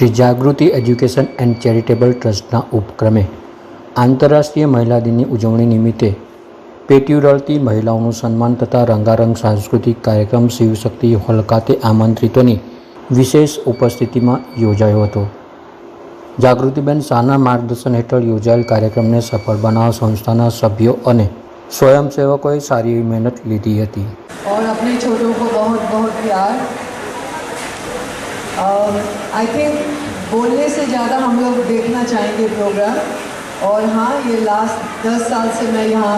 श्री जागृति education and charitable ट्रस्टना उपक्रमे आंतरराष्ट्रीय महिला दिनની ઉજવણી નિમિત્તે પેટી ઉડાડતી મહિલાઓનું સન્માન તથા રંગારંગ સાંસ્કૃતિક કાર્યક્રમ શિવશક્તિ હોલ ખાતે આમંત્રિતોની વિશેષ ઉપસ્થિતિમાં યોજાયો હતો। જાગૃતિબેન શાહના માર્ગદર્શન હેઠળ યોજાયેલ કાર્યક્રમને સફળ બનાવવા સંસ્થાના સભ્યો અને स्वयंसेवकों सारी मेहनत ली थी और अपने छोटों को बहुत बहुत प्यार। आई थिंक बोलने से ज़्यादा हम लोग देखना चाहेंगे प्रोग्राम। और हाँ, ये लास्ट 10 साल से मैं यहाँ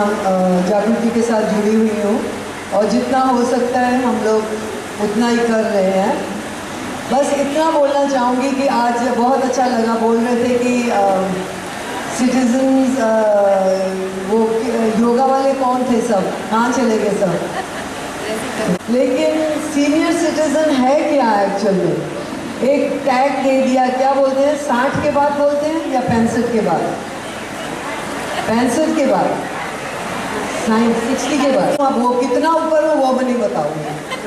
जागृति के साथ जुड़ी हुई हूँ और जितना हो सकता है हम लोग उतना ही कर रहे हैं। बस इतना बोलना चाहूँगी कि आज बहुत अच्छा लगा, बोल रहे थे कि सिटीजन्स वो योगा वाले कौन थे, सब कहाँ चले गए सब। लेकिन सीनियर सिटीजन है क्या एक्चुअल में? एक टैग दे दिया, क्या बोलते हैं, 60 के बाद बोलते हैं या 65 के बाद? 65 के बाद, 60 के बाद। अब वो कितना ऊपर हूँ वो मैं नहीं बताऊँगी,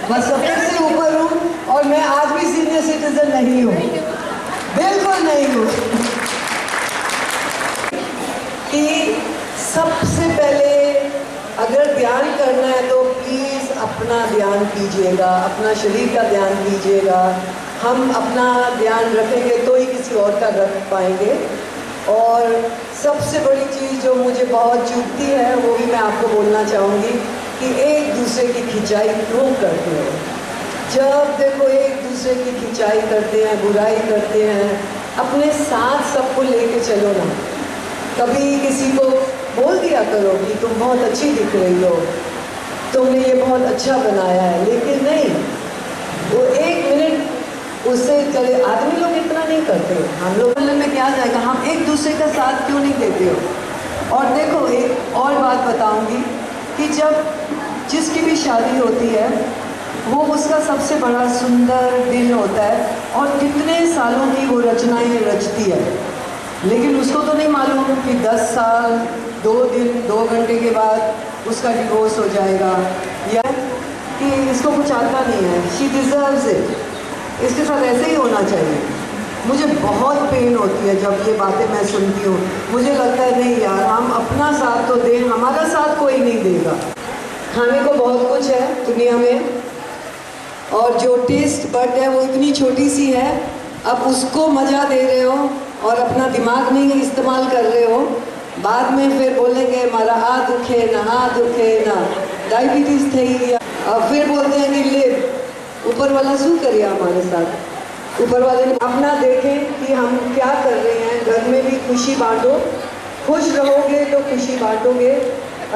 बस 70 से ऊपर हूँ। और मैं आज भी सीनियर सिटीजन नहीं हूँ, बिल्कुल नहीं हूँ। कि सबसे पहले अगर ध्यान करना है तो प्लीज़ अपना ध्यान कीजिएगा, अपना शरीर का ध्यान कीजिएगा। हम अपना ध्यान रखेंगे तो ही किसी और का रख पाएंगे। और सबसे बड़ी चीज़ जो मुझे बहुत चुभती है वो भी मैं आपको बोलना चाहूँगी कि एक दूसरे की खिंचाई क्यों करते हो। जब देखो एक दूसरे की खिंचाई करते हैं, बुराई करते हैं, अपने साथ सबको लेके चलो ना। कभी किसी को बोल दिया करो कि तुम बहुत अच्छी दिख रही हो, तुमने ये बहुत अच्छा बनाया है, लेकिन नहीं, वो 1 मिनट उससे चले। आदमी लोग इतना नहीं करते। हम लोग में क्या जाएगा, हम एक दूसरे का साथ क्यों नहीं देते हो। और देखो एक और बात बताऊंगी कि जब जिसकी भी शादी होती है वो उसका सबसे बड़ा सुंदर दिन होता है और कितने सालों की वो रचनाएं रचती है, लेकिन उसको तो नहीं मालूम कि 10 साल 2 दिन 2 घंटे के बाद उसका डिवोर्स हो जाएगा, या कि इसको कुछ आता नहीं है। शी डिजर्व्स इट, इसके साथ ऐसे ही होना चाहिए। मुझे बहुत पेन होती है जब ये बातें मैं सुनती हूँ। मुझे लगता है नहीं यार, हम अपना साथ तो दें, हमारा साथ कोई नहीं देगा। खाने को बहुत कुछ है दुनिया में और जो टेस्ट बड है वो इतनी छोटी सी है, अब उसको मज़ा दे रहे हो और अपना दिमाग नहीं इस्तेमाल कर रहे हो। बाद में फिर बोलेंगे हमारा आ दुखे ना डायबिटीज़ थी, और फिर बोलते हैं कि ले ऊपर वाला शू करिए हमारे साथ। ऊपर वाले ने अपना देखें कि हम क्या कर रहे हैं। घर में भी खुशी बांटो, खुश रहोगे तो खुशी बांटोगे।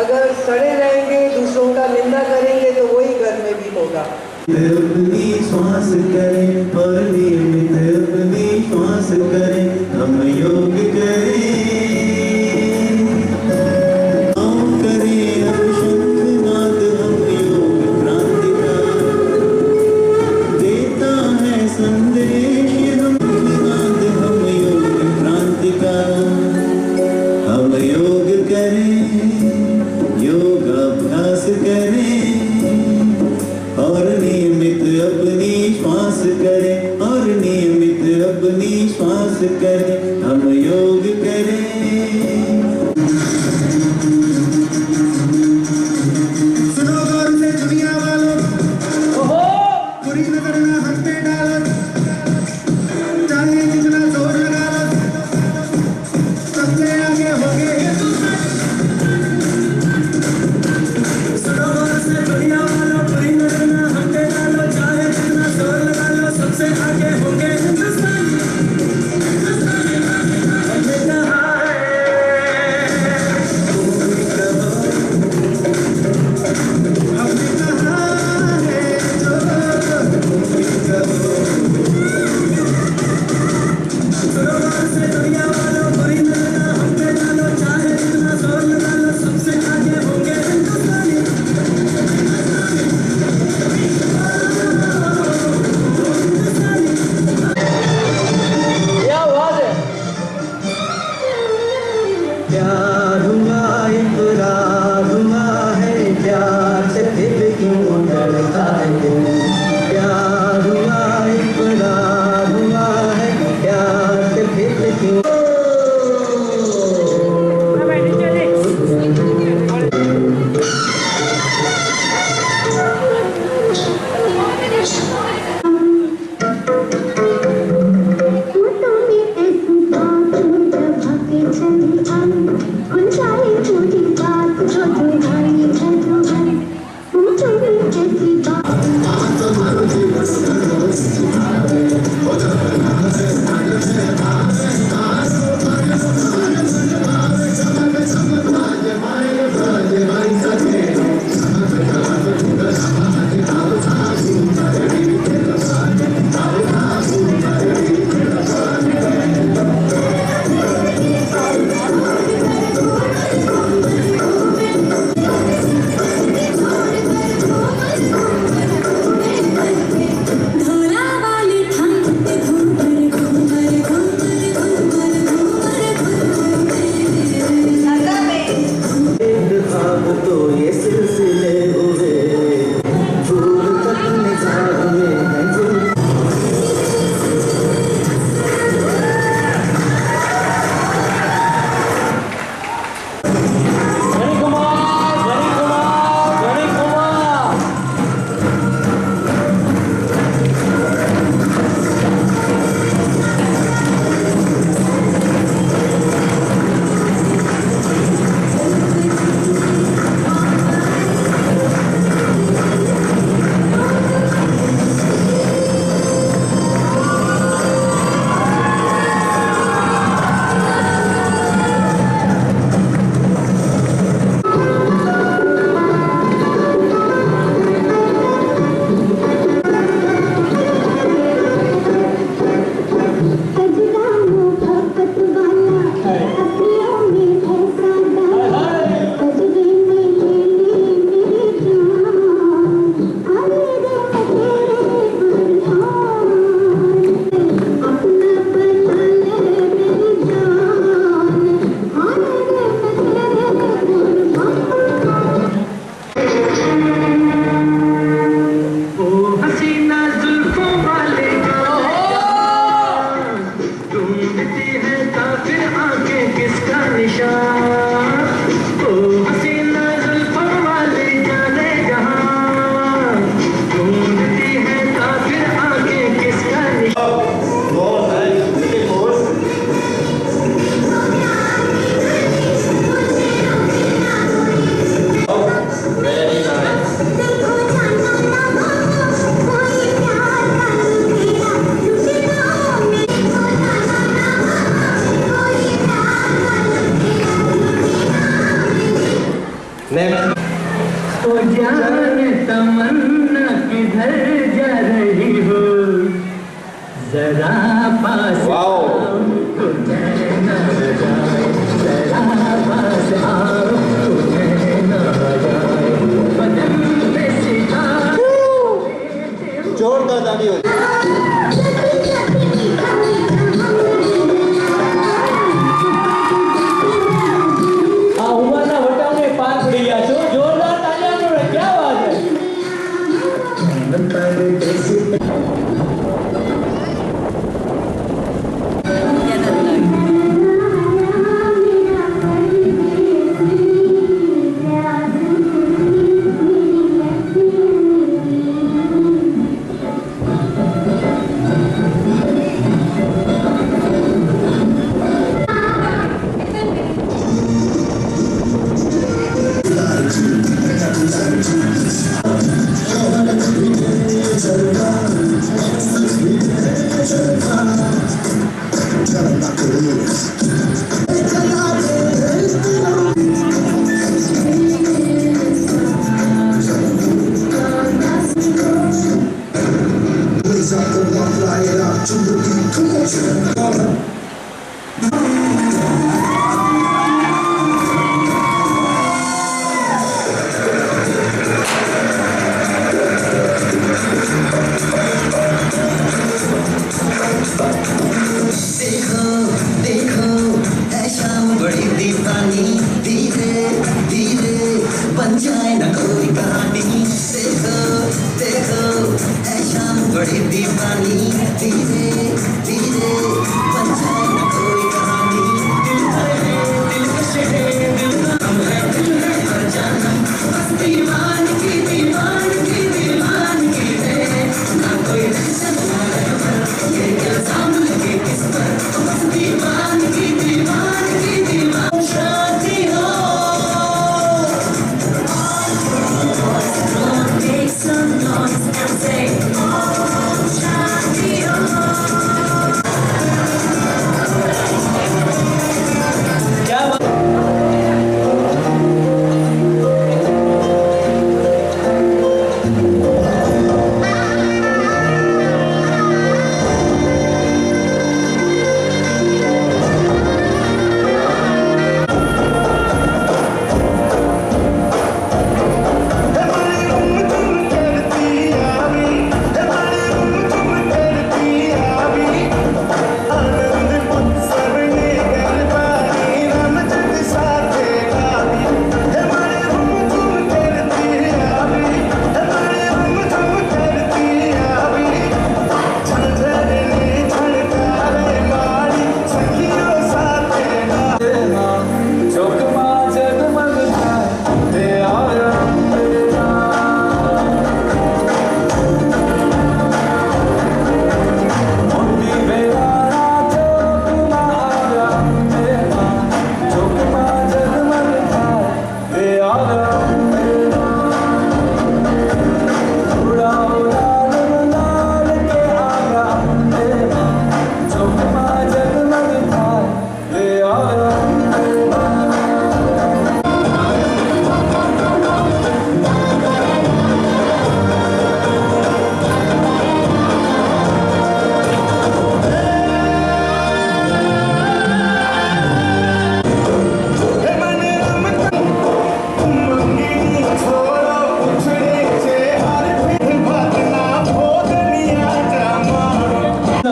अगर सड़े रहेंगे, दूसरों का निंदा करेंगे तो वही घर में भी होगा। अपनी श्वास करें और नियमित अपनी श्वास करें, हम योग करें, करें अब शंखनाद, हम योग क्रांति का देता है संदेश, शंखनाद हम योग क्रांति का। हम योग करें, योगाभ्यास करें और नियमित अपनी श्वास करें, और नियमित अपनी श्वास करें, हम योग करें। सुनो गौर से दुनिया वालों, बुरी नजर ना हम पे डालो, चाहे जितना जोर लगा लो, सबसे आगे होंगे। सुनो गौर से दुनिया वालों, बुरी नजर ना हम पे डालो, चाहे जितना जोर लगा लो, सबसे आगे होंगे। हिंदुस्तान जोरदार तालियों। આ ઉંમરના વટાવને પાર પડી ગયા છો. જોરદાર તાળીઓ જોડે. क्या बात है. बन जाए न कोई कहानी। देखो देखो ऐ शाम बड़ी दीवानी। धीरे धीरे बन जाए न कोई कहानी। दिल कश है दिल गम है दिल है हर जाना। बस दीवानगी दीवानगी दीवानगी है। ना कोई टेंशन ना खबर ये इल्जाम लगे किस पर। बस दीवानगी दीवानगी दीवानगी शादी हो। Make some noise and say, oh, shadi oh. क्या बात.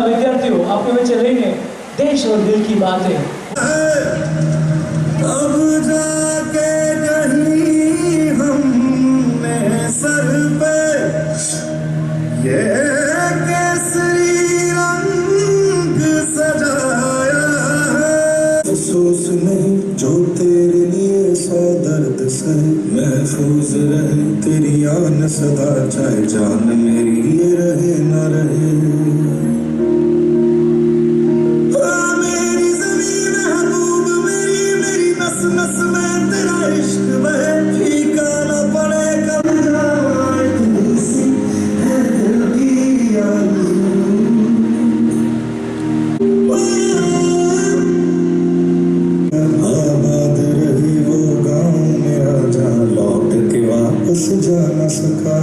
विद्यार्थियों आपके में चलेंगे देश और दिल की बातें. अब जाके कहीं हमने सर पे ये केसरी रंग सजाया है। अफसोस नहीं जो तेरे लिए सौ दर्द से महफूज रहे तेरी आन सदा चाहे जान मेरी ये रहे न रहे। नस में तेरा इश्क बहे फीका न पड़े कब जाए तुझसे है दिल की आबाद रही वो गाँव मेरा जहाँ लौट के वापस जा न सका।